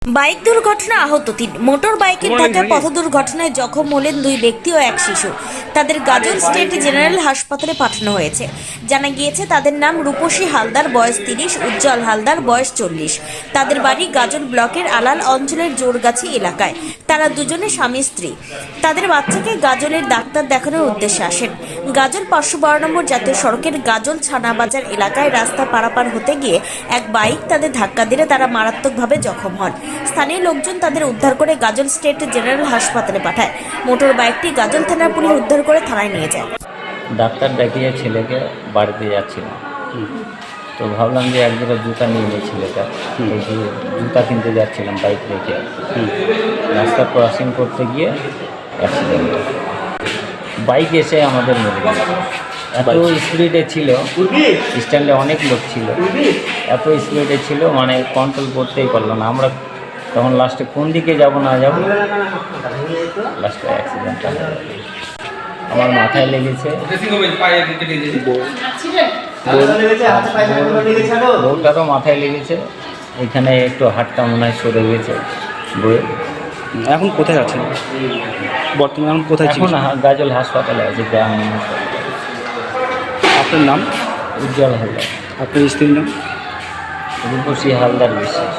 Bike দুর্ঘটনা আহত ৩। Motor বাইকের ধাক্কায় পথ দুর্ঘটনায় জখম হলেন ২ ব্যক্তি ও এক শিশু। তাদের গাজল স্টেট জেনারেল হাসপাতালে পাঠানো হয়েছে। জানা গিয়েছে তাদের নাম রূপসী হালদার, বয়স ৩০, উজ্জ্বল হালদার, বয়স ৪০। তাদের বাড়ি গাজল ব্লকের আলাল অঞ্চলের জোরগাছি এলাকায়। তারা দুজনে স্বামী স্ত্রী। তাদের বাচ্চাকে গাজলের ডাক্তার দেখানোর উদ্দেশ্যে আসেন। গাজল ৫১২ নম্বর জাতীয় সড়কের গাজল ছানাবাজার এলাকায় রাস্তা পারাপার হতে গিয়ে এক বাইক তাদের ধাক্কা দিলে তারা মারাত্মকভাবে জখম হন। স্থানীয় লোকজন তাদের উদ্ধার করে গাজল স্টেট জেনারেল হাসপাতালে পাঠায়। মোটর বাইকটি গাজল থানার পুলিশ উদ্ধার করে থানায় নিয়ে যায়। ডাক্তার দেখিয়ে ছেলেকে বাড়িতে যাচ্ছিলাম, তো ভাবলাম যে এক জোড়া জুতা নিয়ে নিই ছেলেটা। জুতা কিনতে যাচ্ছিলাম বাইক রেখে, রাস্তা ক্রসিং করতে গিয়ে অ্যাক্সিডেন্ট। বাইক এসে আমাদের মেরে গেল। এত স্পিডে ছিল, স্ট্যান্ডে অনেক লোক ছিল, এত স্পিডে ছিল মানে কন্ট্রোল করতেই পারলো না। আমরা তখন লাস্টে কোন দিকে যাব না যাব, লাস্টে অ্যাক্সিডেন্টটা আমার মাথায় লেগেছে, বউটারও মাথায় লেগেছে, এখানে একটু হাতটা মনে হয় সরে গেছে বউয়ের। এখন কোথায় আছেন বর্তমানে? এখন কোথায় এখন গাজল হাসপাতালে আছে, গ্রামীণ হাসপাতালে। আপনার নাম? উজ্জ্বল হালদার। আপনার স্ত্রীর নাম? রূপসী হালদার বিশ্বাস।